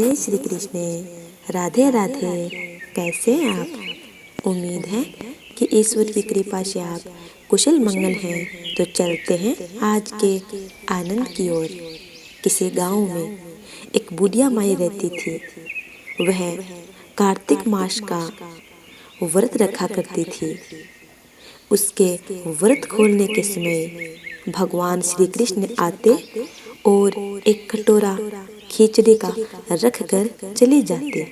जय श्री कृष्ण। राधे राधे। कैसे हैं आप? उम्मीद है कि ईश्वर की कृपा से आप कुशल मंगल हैं। तो चलते हैं आज के आनंद की ओर। किसी गांव में एक बुढ़िया माई रहती थी। वह कार्तिक मास का व्रत रखा करती थी। उसके व्रत खोलने के समय भगवान श्री कृष्ण आते और एक कटोरा खिचड़ी का रख कर चली जाती।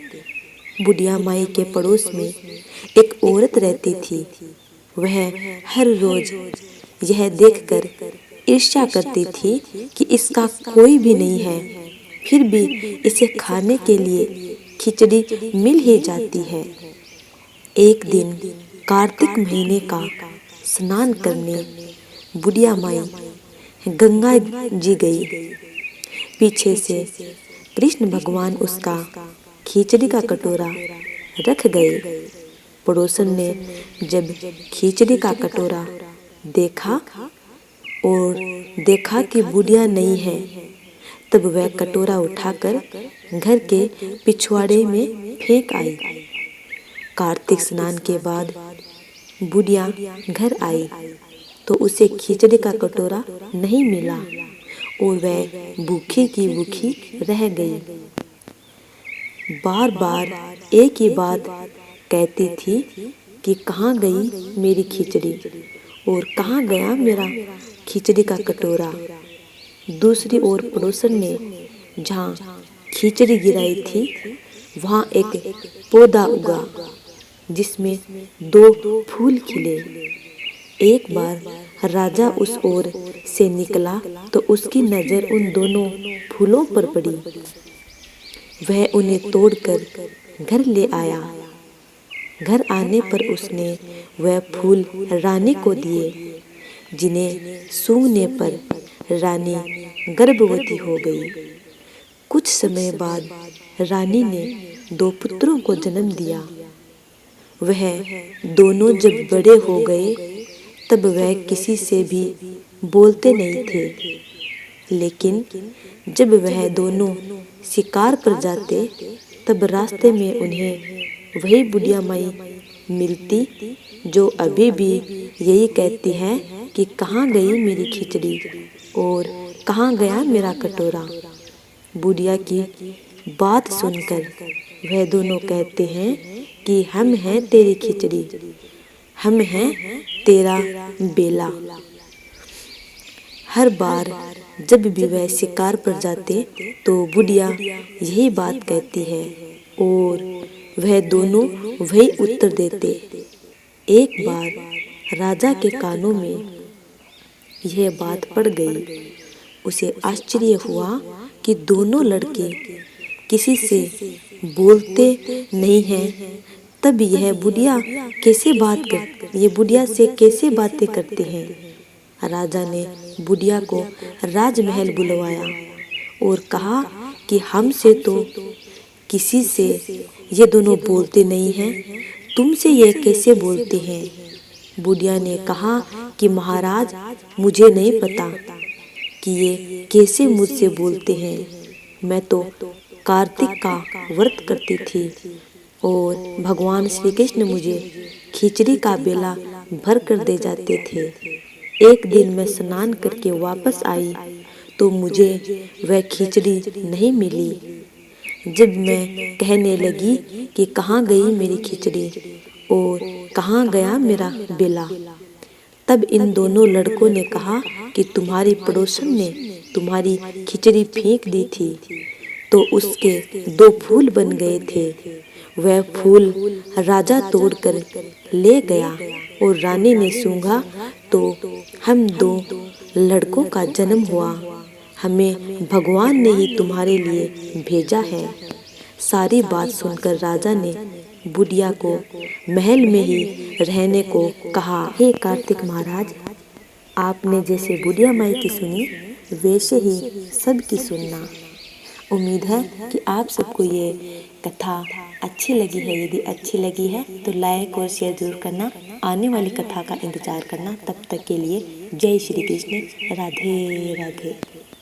बुढ़िया माई के पड़ोस में एक औरत रहती थी। वह हर रोज यह देखकर ईर्ष्या करती थी कि इसका कोई भी नहीं है, फिर भी इसे खाने के लिए खिचड़ी मिल ही जाती है। एक दिन कार्तिक महीने का स्नान करने बुढ़िया माई गंगा जी गई। पीछे से कृष्ण भगवान उसका खिचड़ी का कटोरा रख गए। पड़ोसन ने जब खिचड़ी का कटोरा देखा कि बुढ़िया नहीं है, तब वह कटोरा उठाकर घर के पिछवाड़े में फेंक आई। कार्तिक स्नान के बाद बुढ़िया घर आई तो उसे खिचड़ी का कटोरा नहीं मिला और वह भूखी की भूखी रह गई। बार बार एक ही बात कहती थी कि कहाँ गई मेरी खिचड़ी और कहाँ गया मेरा खिचड़ी का कटोरा। दूसरी ओर पड़ोसन ने जहाँ खिचड़ी गिराई थी वहाँ एक पौधा उगा जिसमें 2 फूल खिले। एक बार राजा उस ओर से निकला तो उसकी नजर उन दोनों फूलों पर पड़ी। वह उन्हें तोड़कर घर ले आया। घर आने पर उसने वह फूल रानी को दिए, जिन्हें सूंघने पर रानी गर्भवती हो गई। कुछ समय बाद रानी ने 2 पुत्रों को जन्म दिया। वह दोनों जब बड़े हो गए तब वह किसी से भी बोलते नहीं थे, लेकिन जब वह दोनों शिकार पर जाते तब रास्ते में उन्हें वही बुढ़िया माई मिलती जो अभी भी यही कहती है कि कहाँ गई मेरी खिचड़ी और कहाँ गया मेरा कटोरा। बुढ़िया की बात सुनकर वह दोनों कहते हैं कि हम हैं तेरी खिचड़ी, हम हैं तेरा बेला। हर बार जब भी वह शिकार पर जाते तो बुढ़िया यही बात कहती है और वह दोनों वही उत्तर देते। एक बार राजा के कानों में यह बात पड़ गई। उसे आश्चर्य हुआ कि दोनों लड़के किसी से बोलते नहीं हैं, तब यह बुढ़िया से कैसे बातें करते हैं। राजा ने बुढ़िया को राजमहल बुलवाया और कहा कि हमसे तो किसी से ये दोनों बोलते नहीं हैं, तुमसे ये कैसे बोलते हैं। बुढ़िया ने कहा कि महाराज, मुझे नहीं पता कि ये कैसे मुझसे बोलते हैं। मैं तो कार्तिक का व्रत करती थी और भगवान श्री कृष्ण मुझे खिचड़ी का बेला भर कर दे जाते थे। एक दिन मैं स्नान करके वापस आई तो मुझे वह खिचड़ी नहीं मिली। जब मैं कहने लगी कि कहाँ गई मेरी खिचड़ी और कहाँ गया मेरा बेला, तब इन दोनों लड़कों ने कहा कि तुम्हारी पड़ोसन ने तुम्हारी खिचड़ी फेंक दी थी तो उसके 2 फूल बन गए थे। वह फूल राजा तोड़कर ले गया और रानी ने सूंघा तो हम 2 लड़कों का जन्म हुआ। हमें भगवान ने ही तुम्हारे लिए भेजा है। सारी बात सुनकर राजा ने बुढ़िया को महल में ही रहने को कहा। हे कार्तिक महाराज, आपने जैसे बुढ़िया माई की सुनी वैसे ही सबकी सुनना। उम्मीद है कि आप सबको ये कथा अच्छी लगी है। यदि अच्छी लगी है तो लाइक और शेयर जरूर करना। आने वाली कथा का इंतजार करना। तब तक के लिए जय श्री कृष्ण। राधे राधे।